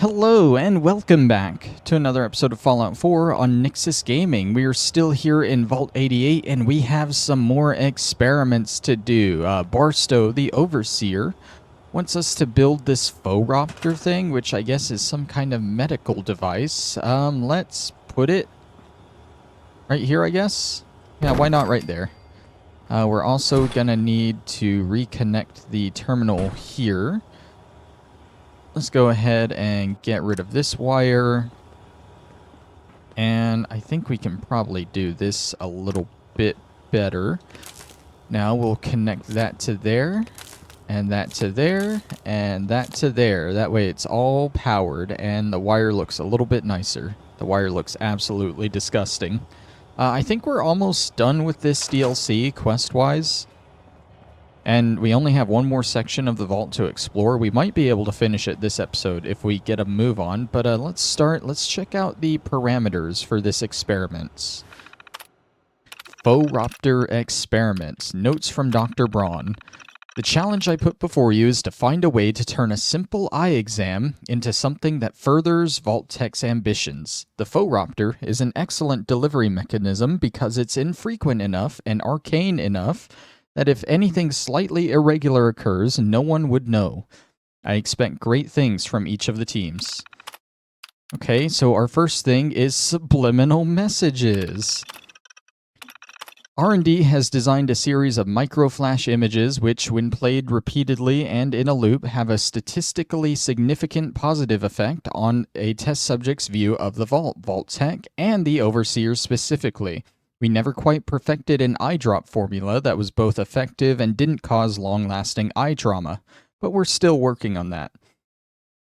Hello and welcome back to another episode of Fallout 4 on Nyxus Gaming. We are still here in Vault 88 and we have some more experiments to do. Barstow, the Overseer, wants us to build this Phoraptor thing, which I guess is some kind of medical device. Let's put it right here, I guess. Yeah, why not right there? We're also gonna need to reconnect the terminal here. Let's go ahead and get rid of this wire. And I think we can probably do this a little bit better. Now we'll connect that to there, and that to there, and that to there. That way it's all powered and the wire looks a little bit nicer. The wire looks absolutely disgusting. I think we're almost done with this DLC quest-wise. And we only have one more section of the vault to explore. We might be able to finish it this episode if we get a move on. But let's start. Let's check out the parameters for this experiment. Phoraptor experiment. Notes from Dr. Braun. The challenge I put before you is to find a way to turn a simple eye exam into something that furthers Vault Tec's ambitions. The Phoraptor is an excellent delivery mechanism because it's infrequent enough and arcane enough that if anything slightly irregular occurs, no one would know. I expect great things from each of the teams. Okay, so our first thing is subliminal messages. R&D has designed a series of microflash images which, when played repeatedly and in a loop, have a statistically significant positive effect on a test subject's view of the Vault, Vault Tec, and the Overseer specifically. We never quite perfected an eye drop formula that was both effective and didn't cause long-lasting eye trauma, but we're still working on that.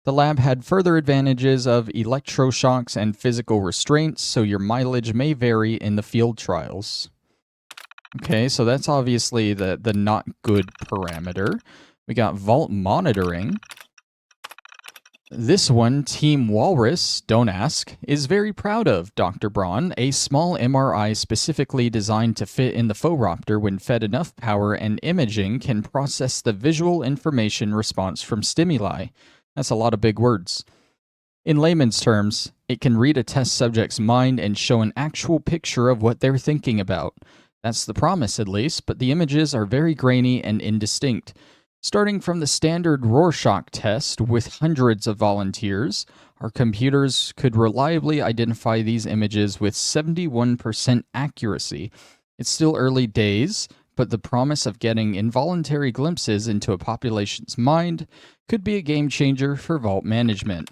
The lab had further advantages of electroshocks and physical restraints, so your mileage may vary in the field trials. Okay, so that's obviously the not good parameter. We got vault monitoring. This one, Team Walrus, don't ask, is very proud of Dr. Braun, a small MRI specifically designed to fit in the Phoraptor when fed enough power and imaging can process the visual information response from stimuli. That's a lot of big words. In layman's terms, it can read a test subject's mind and show an actual picture of what they're thinking about. That's the promise, at least, but the images are very grainy and indistinct. Starting from the standard Rorschach test with hundreds of volunteers, our computers could reliably identify these images with 71% accuracy. It's still early days, but the promise of getting involuntary glimpses into a population's mind could be a game changer for vault management.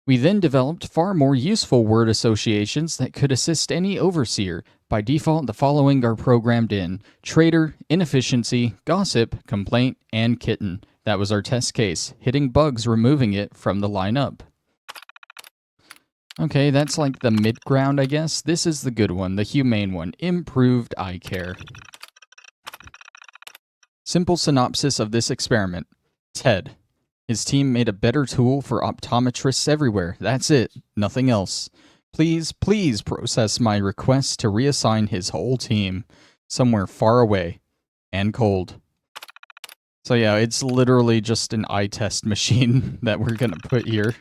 We then developed far more useful word associations that could assist any overseer. By default, the following are programmed in: traitor, inefficiency, gossip, complaint, and kitten. That was our test case. Hitting bugs, removing it from the lineup. Okay, that's like the mid-ground, I guess. This is the good one, the humane one. Improved eye care. Simple synopsis of this experiment. Ted. His team made a better tool for optometrists everywhere. That's it. Nothing else. Please, please process my request to reassign his whole team somewhere far away and cold. So yeah, it's literally just an eye test machine that we're gonna put here.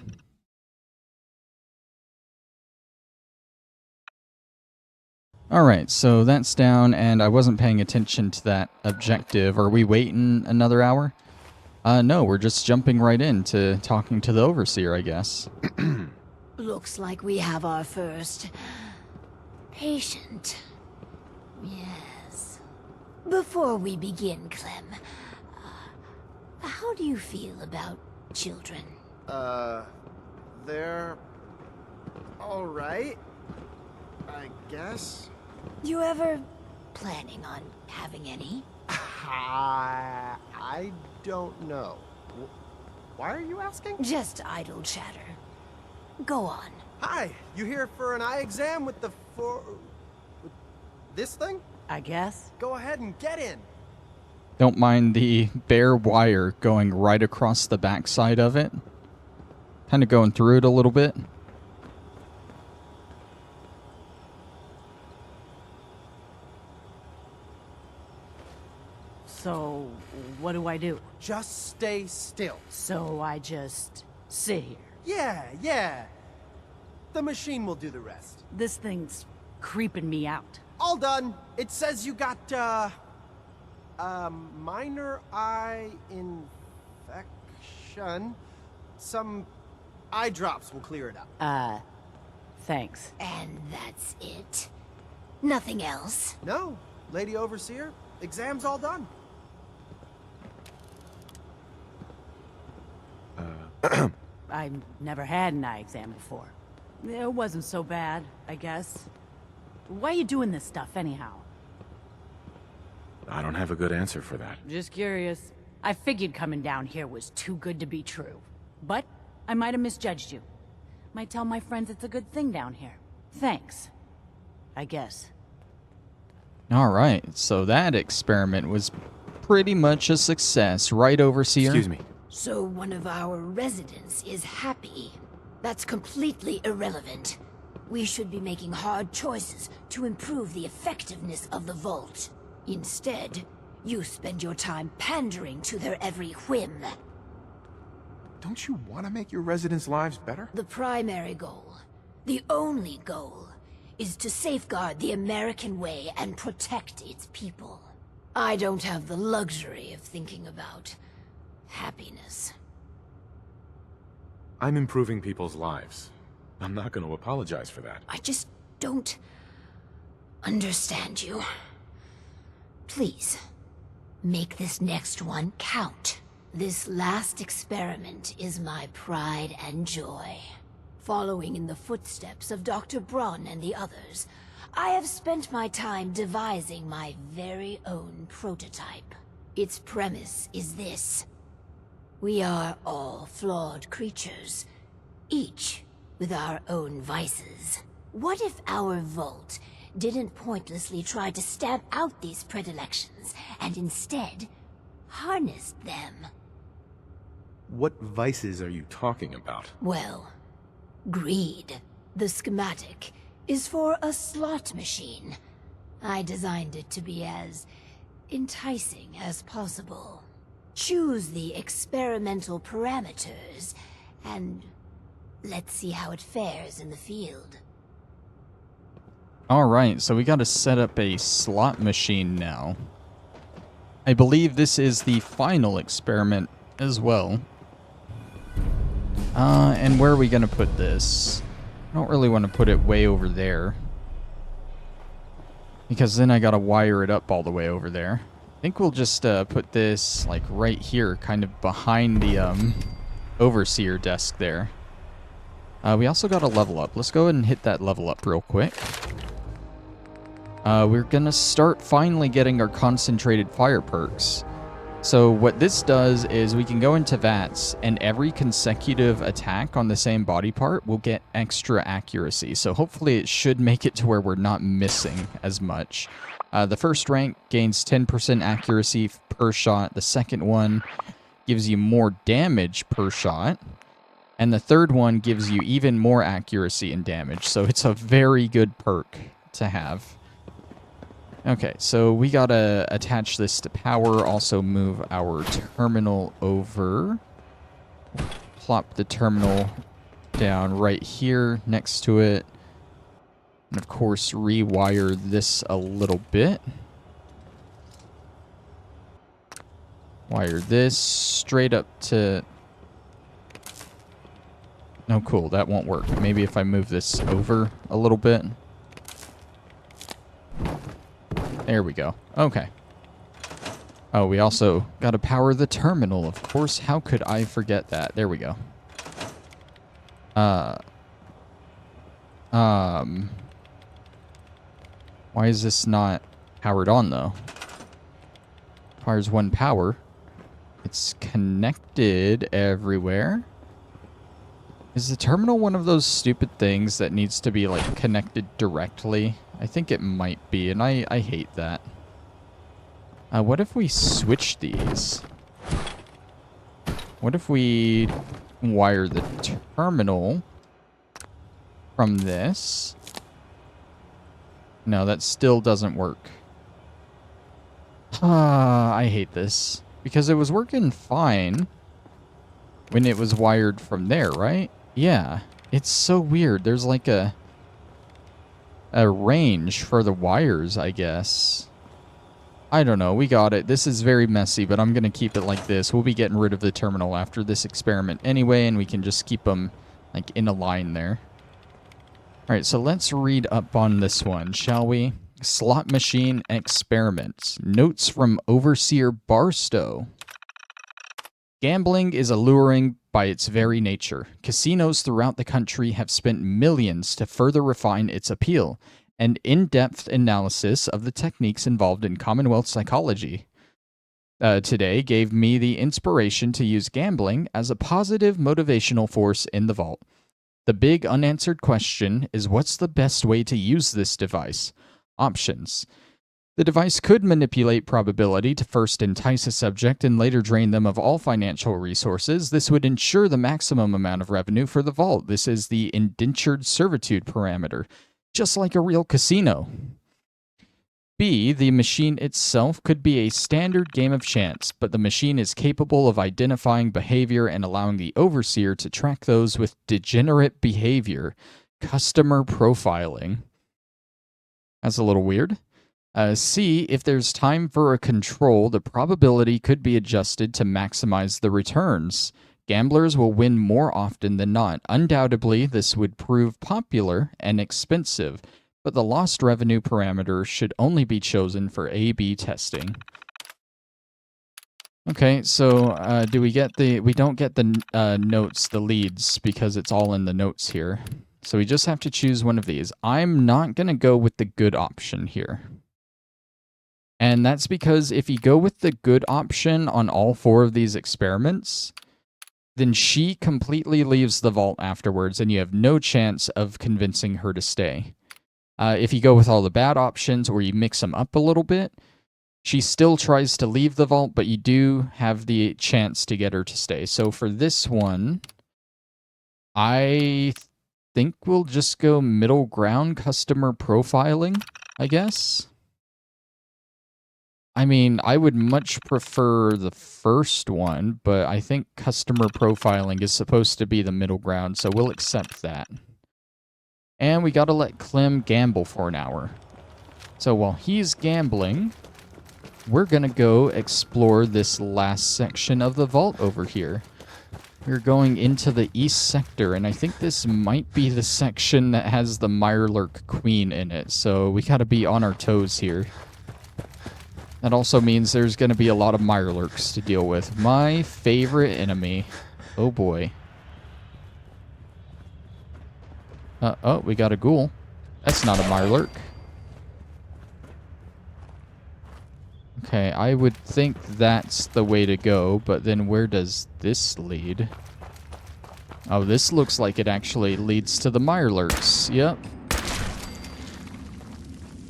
Alright, so that's down, and I wasn't paying attention to that objective. Are we waiting another hour? No, we're just jumping right into talking to the Overseer, I guess. Looks like we have our first patient. Yes. Before we begin, Clem, how do you feel about children? They're all right, I guess. You ever planning on having any? I don't know. Why are you asking? Just idle chatter. Go on. Hi, you here for an eye exam with with this thing? I guess. Go ahead and get in. Don't mind the bare wire going right across the backside of it. Kind of going through it a little bit. So, what do I do? Just stay still. So I just sit here. Yeah. The machine will do the rest. This thing's creeping me out. All done. It says you got, minor eye infection. Some eye drops will clear it up. Thanks. And that's it? Nothing else? No, Lady Overseer. Exam's all done. I've never had an eye exam before. It wasn't so bad, I guess. Why are you doing this stuff, anyhow? I don't have a good answer for that. Just curious. I figured coming down here was too good to be true. But I might have misjudged you. Might tell my friends it's a good thing down here. Thanks. I guess. Alright, so that experiment was pretty much a success, right, Overseer? Excuse me. So one of our residents is happy. That's completely irrelevant. We should be making hard choices to improve the effectiveness of the Vault. Instead, you spend your time pandering to their every whim. Don't you want to make your residents' lives better? The primary goal, the only goal, is to safeguard the American way and protect its people. I don't have the luxury of thinking about happiness. I'm improving people's lives. I'm not going to apologize for that. I just don't understand you. Please, make this next one count. This last experiment is my pride and joy. Following in the footsteps of Dr. Braun and the others, I have spent my time devising my very own prototype. Its premise is this. We are all flawed creatures, each with our own vices. What if our Vault didn't pointlessly try to stamp out these predilections, and instead harnessed them? What vices are you talking about? Well, greed. The schematic is for a slot machine. I designed it to be as enticing as possible. Choose the experimental parameters, and let's see how it fares in the field. Alright, so we gotta set up a slot machine now. I believe this is the final experiment as well. And where are we gonna put this? I don't really want to put it way over there, because then I gotta wire it up all the way over there. I think we'll just put this like right here, kind of behind the Overseer desk there. We also got a level up. Let's go ahead and hit that level up real quick. We're gonna start finally getting our concentrated fire perks. So what this does is we can go into VATS, and every consecutive attack on the same body part will get extra accuracy. So hopefully it should make it to where we're not missing as much. The first rank gains 10% accuracy per shot. The second one gives you more damage per shot. And the third one gives you even more accuracy and damage. So it's a very good perk to have. Okay, so we gotta attach this to power, also move our terminal over. Plop the terminal down right here next to it. And of course, rewire this a little bit. Wire this straight up to... Oh, cool, that won't work. Maybe if I move this over a little bit. There we go. Okay. Oh, we also got to power the terminal, of course. How could I forget that? There we go. Why is this not powered on, though? Requires one power. It's connected everywhere. Is the terminal one of those stupid things that needs to be, like, connected directly? I think it might be, and I hate that. What if we switch these? What if we wire the terminal from this? No, that still doesn't work. I hate this. Because it was working fine when it was wired from there, right? Yeah, it's so weird. There's like a range for the wires, I guess. I don't know. We got it. This is very messy, but I'm going to keep it like this. We'll be getting rid of the terminal after this experiment anyway, and we can just keep them like in a line there. All right, so let's read up on this one, shall we? Slot machine experiments. Notes from Overseer Barstow. Gambling is alluring by its very nature. Casinos throughout the country have spent millions to further refine its appeal. An in-depth analysis of the techniques involved in Commonwealth psychology today gave me the inspiration to use gambling as a positive motivational force in the vault. The big unanswered question is, what's the best way to use this device? Options. The device could manipulate probability to first entice a subject and later drain them of all financial resources. This would ensure the maximum amount of revenue for the vault. This is the indentured servitude parameter, just like a real casino. B, the machine itself could be a standard game of chance, but the machine is capable of identifying behavior and allowing the overseer to track those with degenerate behavior. Customer profiling. That's a little weird. C, if there's time for a control, the probability could be adjusted to maximize the returns. Gamblers will win more often than not. Undoubtedly, this would prove popular and expensive, but the lost revenue parameter should only be chosen for A/B testing. Okay, so do we get the... We don't get the notes, the leads, because it's all in the notes here. So we just have to choose one of these. I'm not going to go with the good option here. And that's because if you go with the good option on all 4 of these experiments, then she completely leaves the vault afterwards, and you have no chance of convincing her to stay. If you go with all the bad options, or you mix them up a little bit, she still tries to leave the vault, but you do have the chance to get her to stay. So for this one, I think we'll just go middle ground, customer profiling, I guess. I mean, I would much prefer the first one, but I think customer profiling is supposed to be the middle ground, so we'll accept that. And we gotta let Clem gamble for an hour. So while he's gambling, we're gonna go explore this last section of the vault over here. We're going into the east sector, and I think this might be the section that has the Mirelurk Queen in it, so we gotta be on our toes here. That also means there's going to be a lot of Mirelurks to deal with. My favorite enemy. Oh boy. Oh, we got a ghoul. That's not a Mirelurk. Okay, I would think that's the way to go, but then where does this lead? Oh, this looks like it actually leads to the Mirelurks. Yep.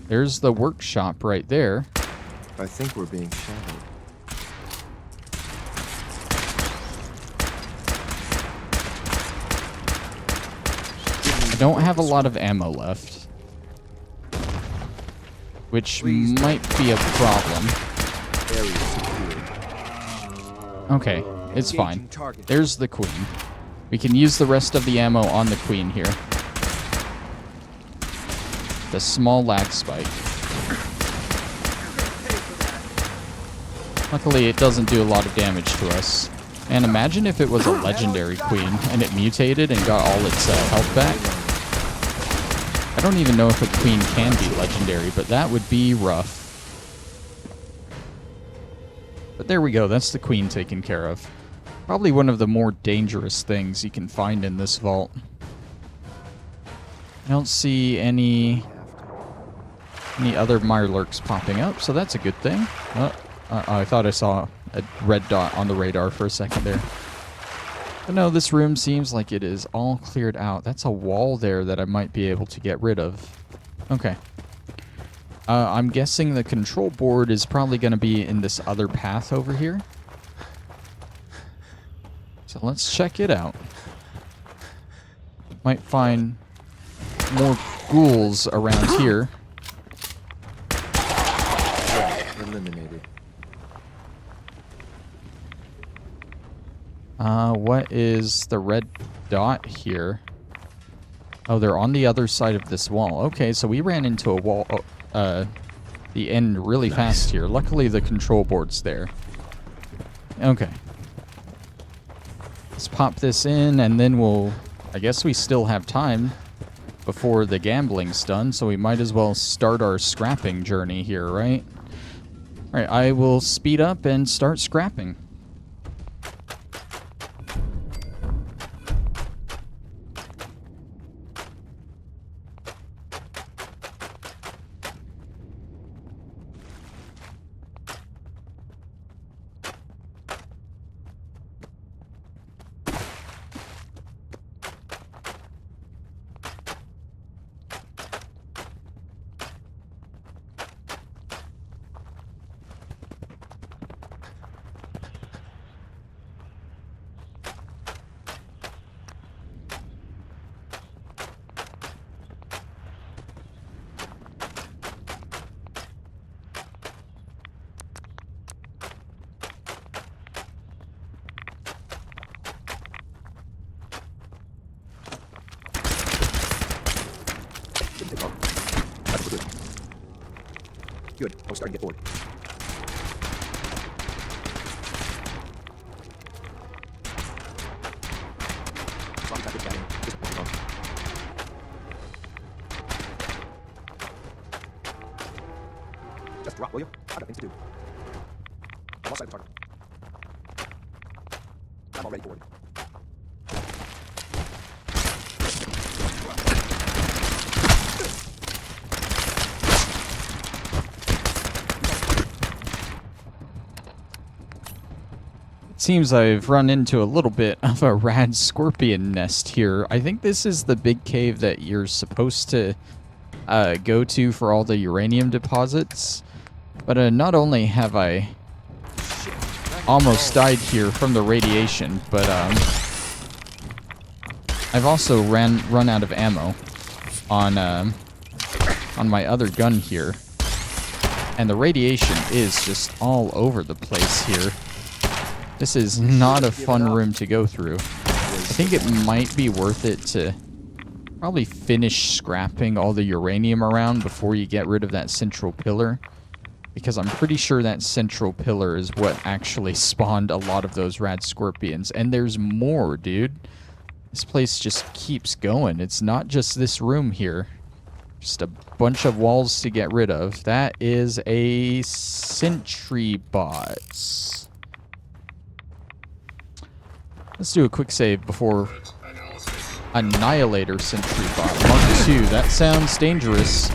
There's the workshop right there. I think we're being shadowed. I don't have a lot of ammo left, which might be a problem. Okay, it's fine. There's the queen. We can use the rest of the ammo on the queen here. The small lag spike. Luckily, it doesn't do a lot of damage to us. And imagine if it was a legendary queen and it mutated and got all its health back. I don't even know if a queen can be legendary, but that would be rough. But there we go, that's the queen taken care of. Probably one of the more dangerous things you can find in this vault. I don't see any other Mirelurks popping up, so that's a good thing. I thought I saw a red dot on the radar for a second there. But no, this room seems like it is all cleared out. That's a wall there that I might be able to get rid of. Okay. I'm guessing the control board is probably going to be in this other path over here. So let's check it out. Might find more ghouls around here. Eliminated. What is the red dot here. Oh, they're on the other side of this wall. Okay, so we ran into a wall, the end really fast here. Luckily, the control board's there. Okay. Let's pop this in, and then we'll... I guess we still have time before the gambling's done, so we might as well start our scrapping journey here, right? Alright, I will speed up and start scrapping. Good. I was starting to get bored. Just drop, will you? I got things to do. I'm outside the target. I'm already bored. Seems I've run into a little bit of a rad scorpion nest here. I think this is the big cave that you're supposed to go to for all the uranium deposits. But not only have I almost died here from the radiation, but I've also run out of ammo on my other gun here. And the radiation is just all over the place here. This is not a fun room to go through. I think it might be worth it to probably finish scrapping all the uranium around before you get rid of that central pillar. Because I'm pretty sure that central pillar is what actually spawned a lot of those rad scorpions. And there's more, dude. This place just keeps going. It's not just this room here. Just a bunch of walls to get rid of. That is a sentry bot. Let's do a quick save before Annihilator Sentry Bot Mark II. That sounds dangerous.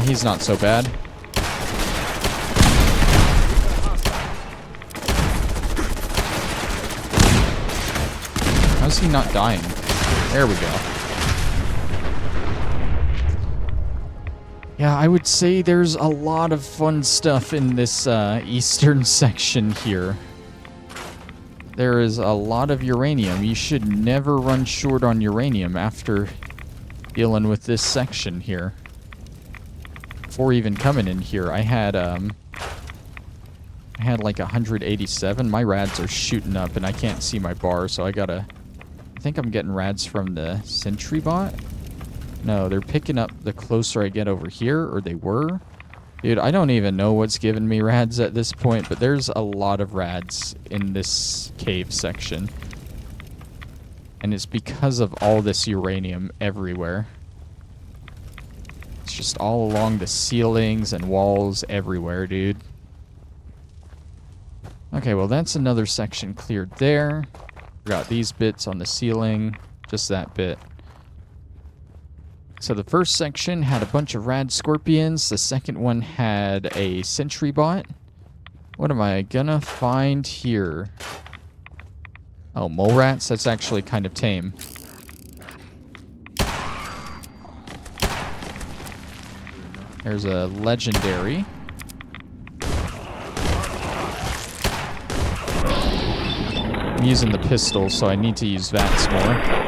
He's not so bad. How's he not dying? There we go. Yeah, I would say there's a lot of fun stuff in this eastern section here. There is a lot of uranium. You should never run short on uranium after dealing with this section here. Before even coming in here, I had like 187. My rads are shooting up and I can't see my bar, so I think I'm getting rads from the sentry bot. No, they're picking up the closer I get over here, or they were. Dude, I don't even know what's giving me rads at this point, but there's a lot of rads in this cave section. And it's because of all this uranium everywhere. It's just all along the ceilings and walls everywhere, dude. Okay, well that's another section cleared there. Got these bits on the ceiling, just that bit. So the first section had a bunch of rad scorpions. The second one had a sentry bot. What am I gonna find here? Oh, mole rats? That's actually kind of tame. There's a legendary. I'm using the pistol, so I need to use VATS more.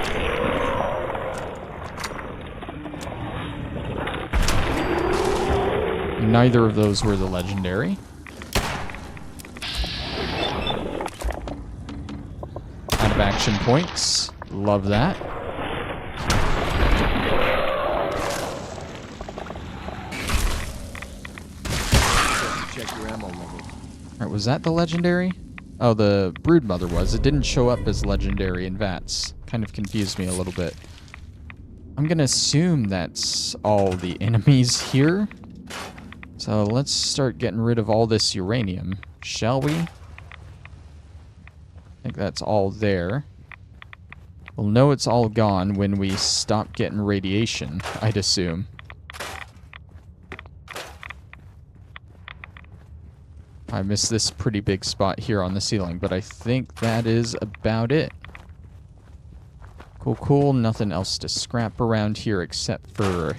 Neither of those were the legendary. action points. Love that. Check your ammo level. Alright, was that the legendary? Oh, the Broodmother was. It didn't show up as legendary in VATS. Kind of confused me a little bit. I'm gonna assume that's all the enemies here. So let's start getting rid of all this uranium, shall we? I think that's all there. We'll know it's all gone when we stop getting radiation, I'd assume. I missed this pretty big spot here on the ceiling, but I think that is about it. Cool, cool. Nothing else to scrap around here except for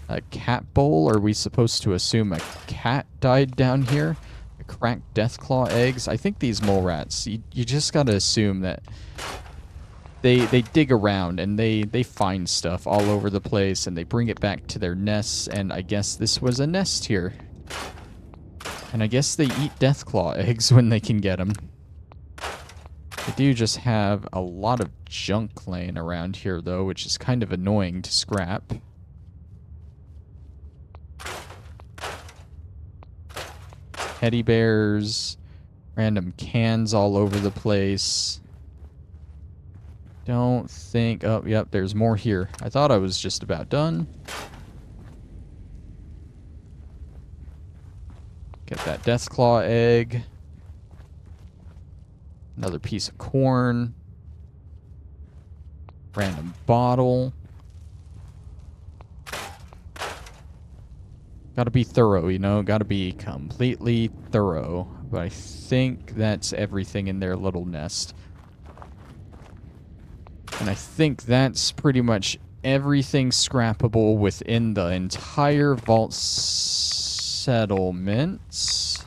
a cat bowl. Are we supposed to assume a cat died down here? A cracked deathclaw eggs? I think these mole rats, you just gotta assume that they dig around and they find stuff all over the place and they bring it back to their nests, and I guess this was a nest here. And I guess they eat deathclaw eggs when they can get them. They do just have a lot of junk laying around here, though, which is kind of annoying to scrap. Teddy bears, random cans all over the place. Don't think... Oh, yep, there's more here. I thought I was just about done. Get that deathclaw egg. Another piece of corn. Random bottle. Gotta be thorough, you know? Gotta be completely thorough. But I think that's everything in their little nest. And I think that's pretty much everything scrappable within the entire vault settlements.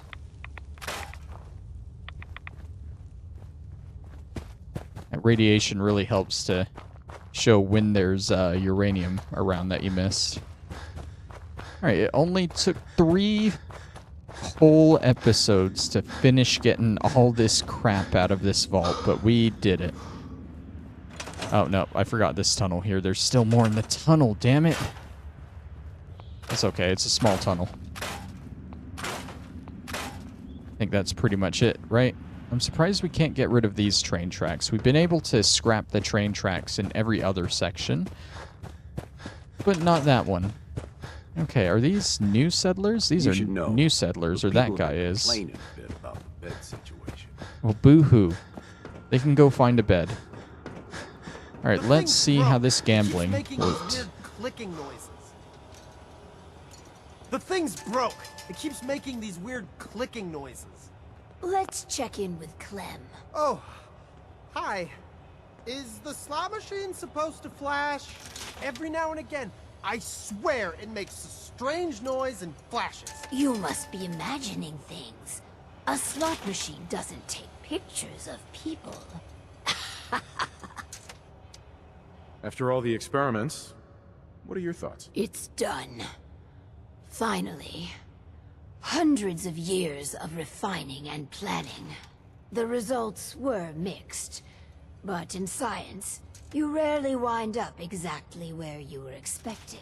That radiation really helps to show when there's uranium around that you missed. Alright, it only took 3 whole episodes to finish getting all this crap out of this vault, but we did it. Oh, no, I forgot this tunnel here. There's still more in the tunnel, damn it. That's okay, it's a small tunnel. I think that's pretty much it, right? I'm surprised we can't get rid of these train tracks. We've been able to scrap the train tracks in every other section, but not that one. Okay, are these new settlers? These are new settlers, or that guy is. A bit about the bed situation. Well, boo-hoo. They can go find a bed. Alright, The let's thing's see broke. how this It keeps gambling making these worked. weird clicking noises. The thing's broke. It keeps making these weird clicking noises. Let's check in with Clem. Oh, hi. Is the slot machine supposed to flash? Every now and again, I swear it makes a strange noise and flashes. You must be imagining things. A slot machine doesn't take pictures of people. After all the experiments, what are your thoughts? It's done. Finally. Hundreds of years of refining and planning. The results were mixed. But in science, you rarely wind up exactly where you were expecting.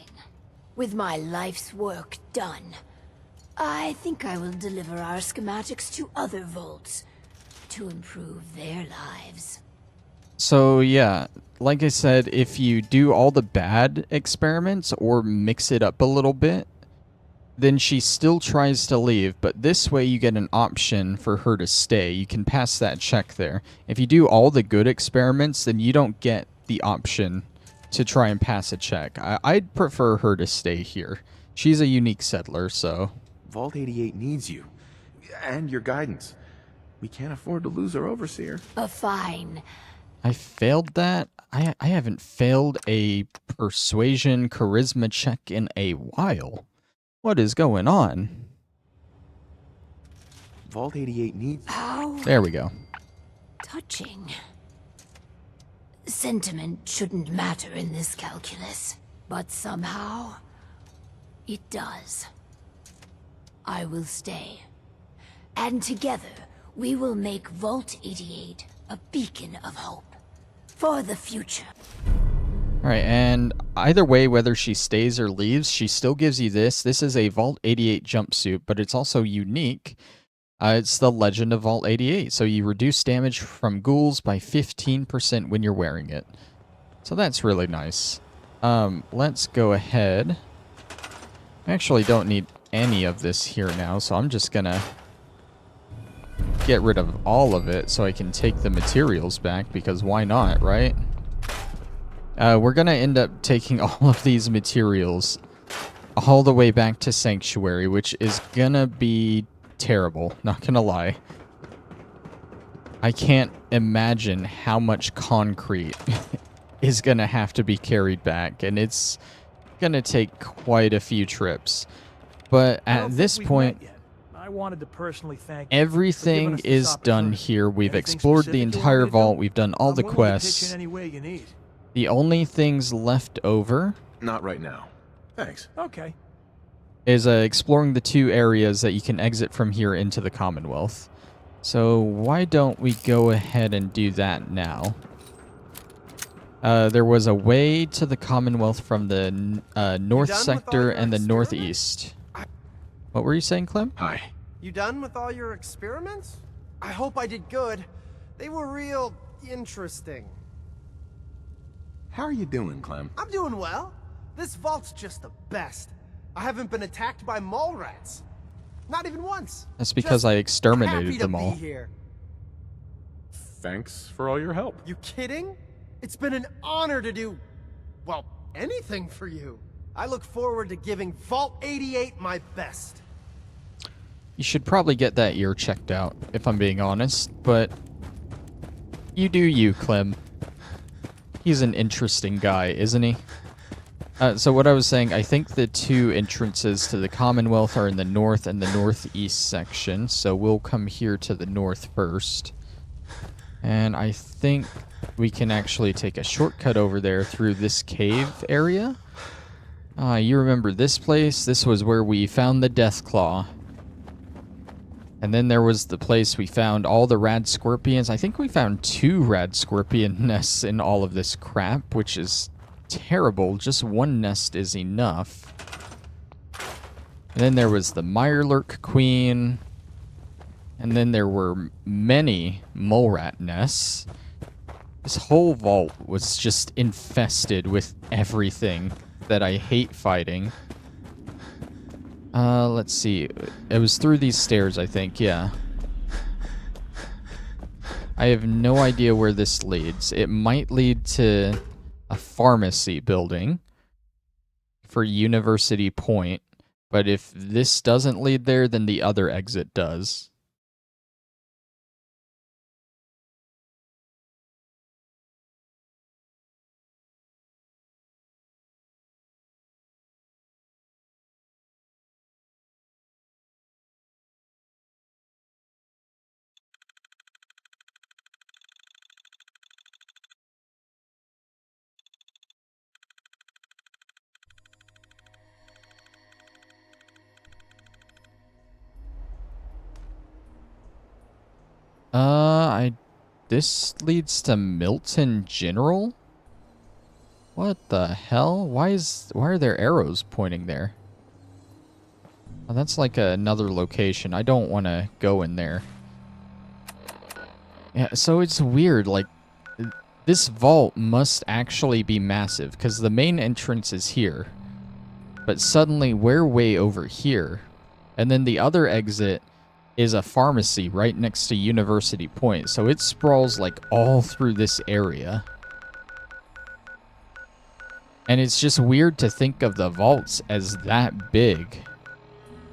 With my life's work done, I think I will deliver our schematics to other vaults to improve their lives. So, yeah, like I said, if you do all the bad experiments or mix it up a little bit, then she still tries to leave, but this way you get an option for her to stay. You can pass that check there. If you do all the good experiments, then you don't get the option to try and pass a check. I'd prefer her to stay here. She's a unique settler, so... Vault 88 needs you. And your guidance. We can't afford to lose our overseer. Fine. I failed that? I haven't failed a persuasion charisma check in a while. What is going on? Vault 88 needs... How There we go. touching. Sentiment shouldn't matter in this calculus, but somehow it does. I will stay. And together, we will make Vault 88 a beacon of hope. For the future. Alright, and either way, whether she stays or leaves, she still gives you this. This is a Vault 88 jumpsuit, but it's also unique. It's the Legend of Vault 88, so you reduce damage from ghouls by 15% when you're wearing it. So that's really nice. Let's go ahead. I actually don't need any of this here now, so I'm just gonna get rid of all of it so I can take the materials back, because why not, right? We're gonna end up taking all of these materials all the way back to Sanctuary, which is gonna be terrible, not gonna lie. I can't imagine how much concrete is gonna have to be carried back, and it's gonna take quite a few trips. But at this point, I wanted to personally thank everything is done here. We've explored the entire vault. We've done all the quests. The only things left over Not right now. Thanks. Okay. is exploring the 2 areas that you can exit from here into the Commonwealth. So why don't we go ahead and do that now? There was a way to the Commonwealth from the north sector and the northeast. What were you saying, Clem? Hi. You done with all your experiments? I hope I did good. They were real interesting. How are you doing, Clem? I'm doing well. This vault's just the best. I haven't been attacked by mole rats. Not even once. That's because Just I exterminated happy them to all. Be here. Thanks for all your help. You kidding? It's been an honor to do, well, anything for you. I look forward to giving Vault 88 my best. You should probably get that ear checked out, if I'm being honest, but you do you, Clem. He's an interesting guy, isn't he? So what I was saying, I think the 2 entrances to the Commonwealth are in the north and the northeast section, so we'll come here to the north first. And I think we can actually take a shortcut over there through this cave area. You remember this place? This was where we found the Deathclaw. And then there was the place we found all the rad scorpions. I think we found 2 rad scorpion nests in all of this crap, which is terrible. Just 1 nest is enough. And then there was the Mirelurk Queen. And then there were many mole rat nests. This whole vault was just infested with everything that I hate fighting. Let's see. It was through these stairs, I think, yeah. I have no idea where this leads. It might lead to a pharmacy building for University Point, but if this doesn't lead there, then the other exit does. This leads to Milton General? What the hell? Why are there arrows pointing there? Oh, that's like another location. I don't want to go in there. Yeah, so it's weird, like, this vault must actually be massive, because the main entrance is here. But suddenly, we're way over here. And then the other exit is a pharmacy right next to University Point, so it sprawls like all through this area. And it's just weird to think of the vaults as that big.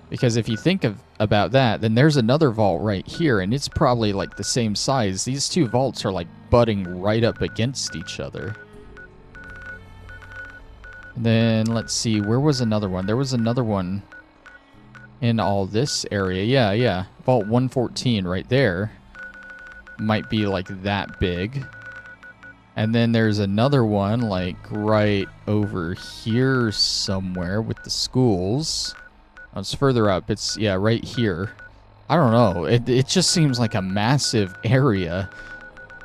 Because if you think about that, then there's another vault right here, and it's probably like the same size. These 2 vaults are like butting right up against each other. And then, let's see, where was another one? There was another one in all this area. Yeah. Vault 114 right there might be like that big. And then there's another one like right over here somewhere with the schools. Oh, it's further up. It's, yeah, right here. I don't know. It just seems like a massive area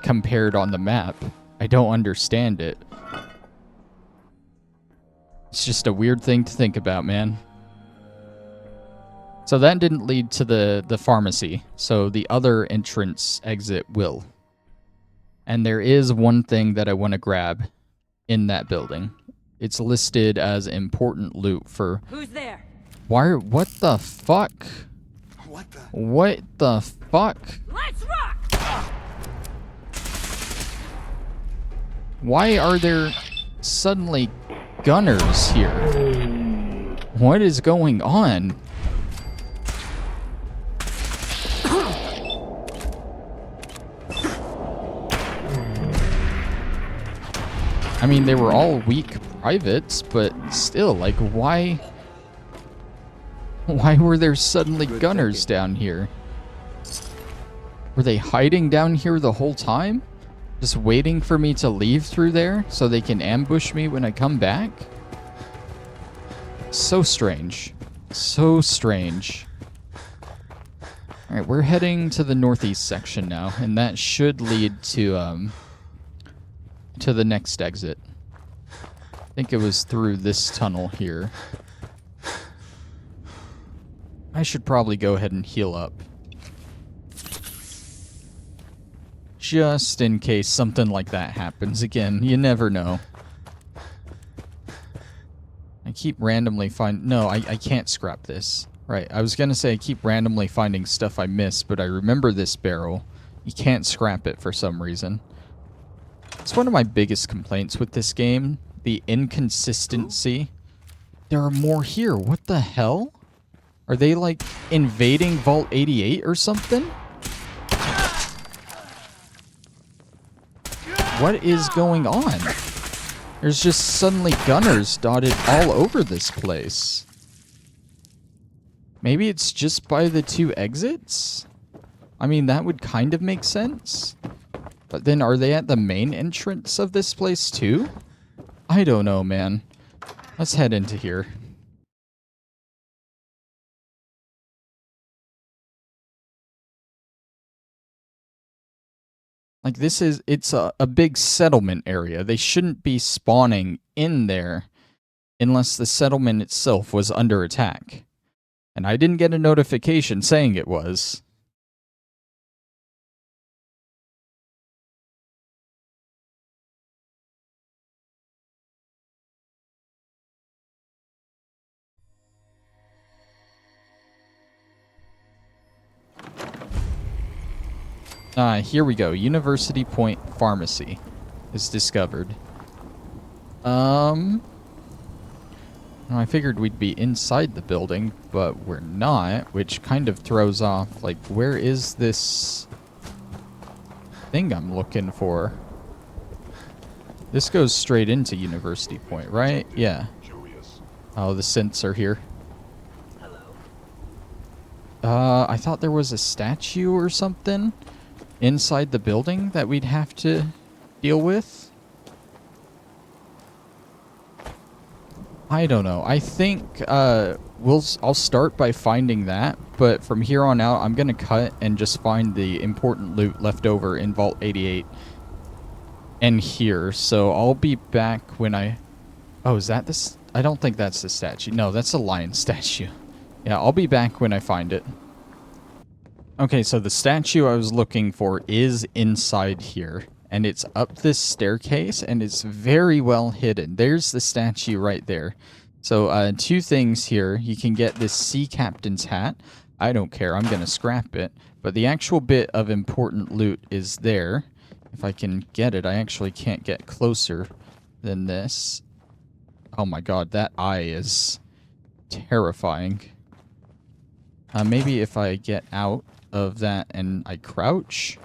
compared on the map. I don't understand it. It's just a weird thing to think about, man. So that didn't lead to the pharmacy. So the other entrance exit will. And there is one thing that I want to grab in that building. It's listed as important loot for... Who's there? Why? What the fuck? What the fuck? Let's rock! Why are there suddenly gunners here? What is going on? I mean, they were all weak privates, but still, like, why were there suddenly gunners down here? Were they hiding down here the whole time? Just waiting for me to leave through there so they can ambush me when I come back? So strange. So strange. Alright, we're heading to the northeast section now, and that should lead to the next exit. I think it was through this tunnel here. I should probably go ahead and heal up. Just in case something like that happens again. You never know. I keep randomly No, I can't scrap this. Right, I was gonna say I keep randomly finding stuff I miss, but I remember this barrel. You can't scrap it for some reason. It's one of my biggest complaints with this game. The inconsistency. There are more here. What the hell? Are they, like, invading Vault 88 or something? What is going on? There's just suddenly gunners dotted all over this place. Maybe it's just by the two exits? I mean, that would kind of make sense. But then are they at the main entrance of this place too? I don't know, man. Let's head into here. Like, it's a big settlement area. They shouldn't be spawning in there unless the settlement itself was under attack. And I didn't get a notification saying it was. Here we go. University Point Pharmacy is discovered. I figured we'd be inside the building, but we're not, which kind of throws off, like, where is this thing I'm looking for? This goes straight into University Point, right? Yeah. Oh, the synths are here. I thought there was a statue or something inside the building that we'd have to deal with. I don't know. I think I'll start by finding that, but from here on out, I'm gonna cut and just find the important loot left over in Vault 88 and here. So I'll be back when I... Oh, is that this? I don't think that's the statue. No, that's a lion statue. Yeah, I'll be back when I find it. Okay, so the statue I was looking for is inside here, and it's up this staircase, and it's very well hidden. There's the statue right there. So, two things here. You can get this sea captain's hat. I don't care. I'm going to scrap it. But the actual bit of important loot is there. If I can get it, I actually can't get closer than this. Oh my god, that eye is terrifying. Maybe if I get out of that and I crouch.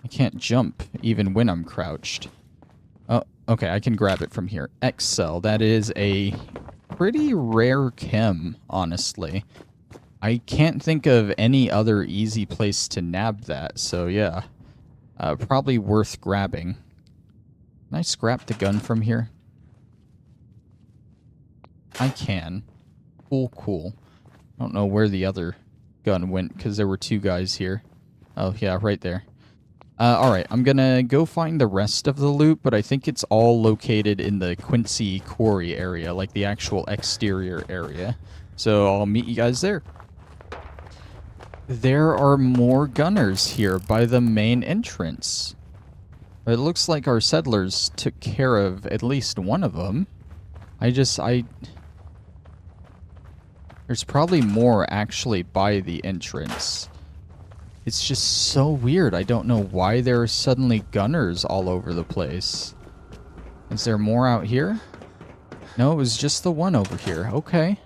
I can't jump even when I'm crouched. Oh, okay, I can grab it from here. X-Cell, that is a pretty rare chem, honestly. I can't think of any other easy place to nab that, so yeah. Probably worth grabbing. Can I scrap the gun from here? I can. Cool, cool. I don't know where the other gun went, because there were two guys here. Oh, yeah, right there. Alright, I'm gonna go find the rest of the loot, but I think it's all located in the Quincy Quarry area, like the actual exterior area. So I'll meet you guys there. There are more gunners here by the main entrance. It looks like our settlers took care of at least one of them. There's probably more actually by the entrance. It's just so weird. I don't know why there are suddenly gunners all over the place. Is there more out here? No, it was just the one over here. Okay.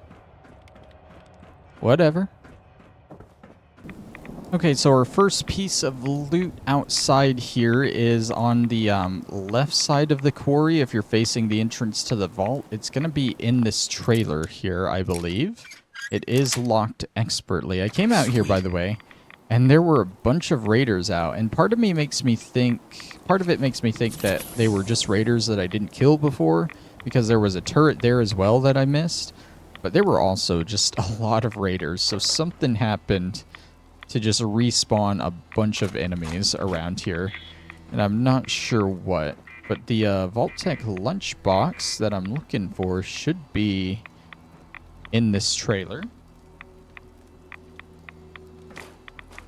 Whatever. Okay, so our first piece of loot outside here is on the left side of the quarry. If you're facing the entrance to the vault, it's going to be in this trailer here, I believe. It is locked expertly. I came out here, by the way, and there were a bunch of raiders out, and part of it makes me think that they were just raiders that I didn't kill before, because there was a turret there as well that I missed, but there were also just a lot of raiders, so something happened to just respawn a bunch of enemies around here, and I'm not sure what, but the Vault Tec lunchbox that I'm looking for should be in this trailer.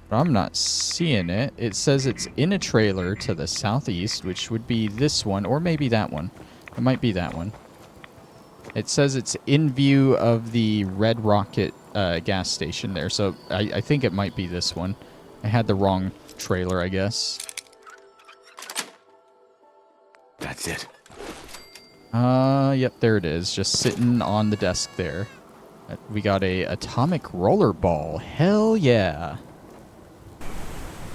But I'm not seeing it. It says it's in a trailer to the southeast, which would be this one, or maybe that one. It might be that one. It says it's in view of the Red Rocket gas station there, so I think it might be this one. I had the wrong trailer, I guess. That's it. Yep, there it is. Just sitting on the desk there. We got a atomic roller ball. Hell yeah.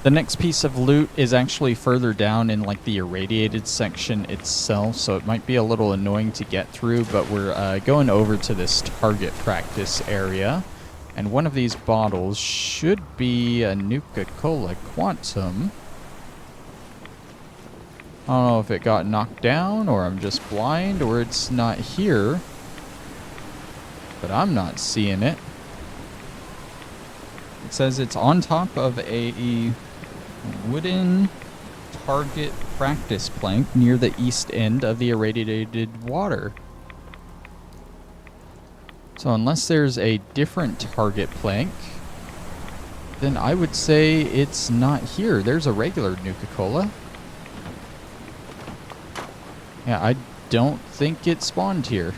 The next piece of loot is actually further down in like the irradiated section itself, so it might be a little annoying to get through, but we're going over to this target practice area, and one of these bottles should be a Nuka-Cola Quantum. I don't know if it got knocked down, or I'm just blind, or it's not here, but I'm not seeing it. It says it's on top of a wooden target practice plank near the east end of the irradiated water. So unless there's a different target plank, then I would say it's not here. There's a regular Nuka-Cola. Yeah, I don't think it spawned here.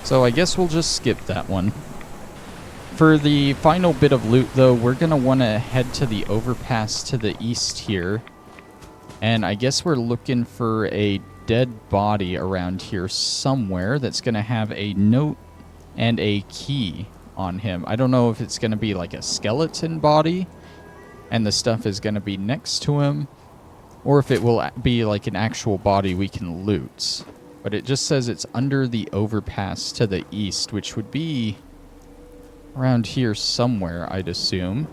So I guess we'll just skip that one. For the final bit of loot, though, we're going to want to head to the overpass to the east here. And I guess we're looking for a dead body around here somewhere that's going to have a note and a key on him. I don't know if it's going to be like a skeleton body and the stuff is going to be next to him, or if it will be like an actual body we can loot. But it just says it's under the overpass to the east, which would be around here somewhere, I'd assume.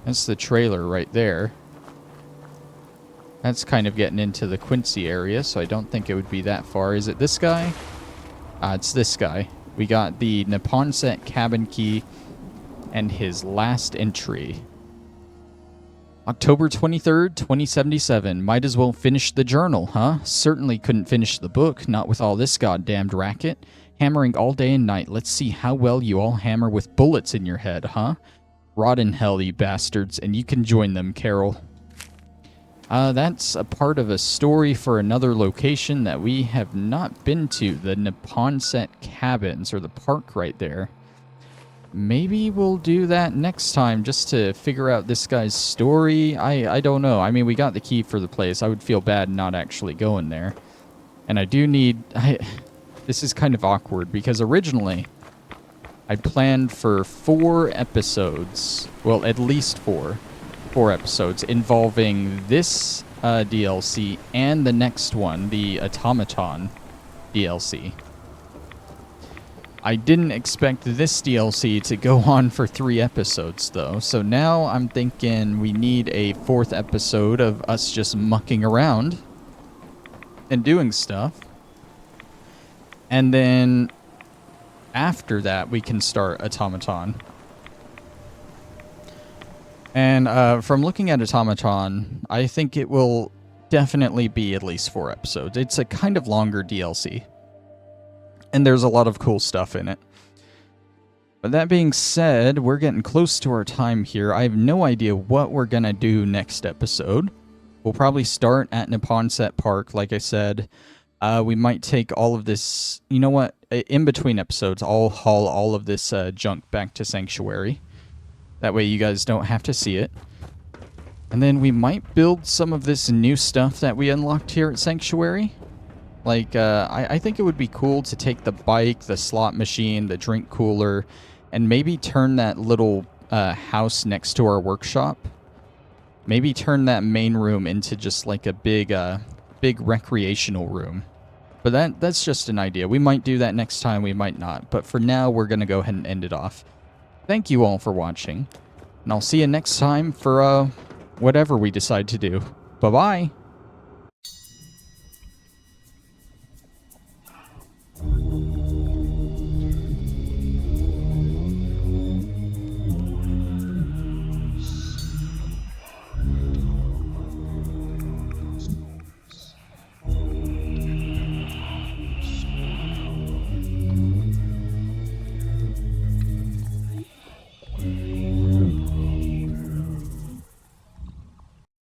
That's the trailer right there. That's kind of getting into the Quincy area, so I don't think it would be that far. Is it this guy? It's this guy. We got the Neponset cabin key and his last entry. October 23rd, 2077. Might as well finish the journal, huh? Certainly couldn't finish the book, not with all this goddamned racket. Hammering all day and night. Let's see how well you all hammer with bullets in your head, huh? Rot in hell, you bastards, and you can join them, Carol. That's a part of a story for another location that we have not been to. The Neponset Cabins, or the park right there. Maybe we'll do that next time just to figure out this guy's story. I don't know. I mean, we got the key for the place. I would feel bad not actually going there. And I do need... This is kind of awkward because originally I planned for 4 episodes. Well, at least 4 episodes involving this DLC and the next one, the Automaton DLC. I didn't expect this DLC to go on for 3 episodes, though. So now I'm thinking we need a 4th episode of us just mucking around and doing stuff. And then after that, we can start Automaton. And from looking at Automaton, I think it will definitely be at least 4 episodes. It's a kind of longer DLC. And there's a lot of cool stuff in it. But that being said, we're getting close to our time here. I have no idea what we're going to do next episode. We'll probably start at Neponset Park, like I said. We might take all of this... You know what? In between episodes, I'll haul all of this junk back to Sanctuary. That way you guys don't have to see it. And then we might build some of this new stuff that we unlocked here at Sanctuary. Like, I think it would be cool to take the bike, the slot machine, the drink cooler, and maybe turn that little house next to our workshop. Maybe turn that main room into just like a big recreational room. But that's just an idea. We might do that next time, we might not. But for now, we're going to go ahead and end it off. Thank you all for watching. And I'll see you next time for whatever we decide to do. Bye-bye!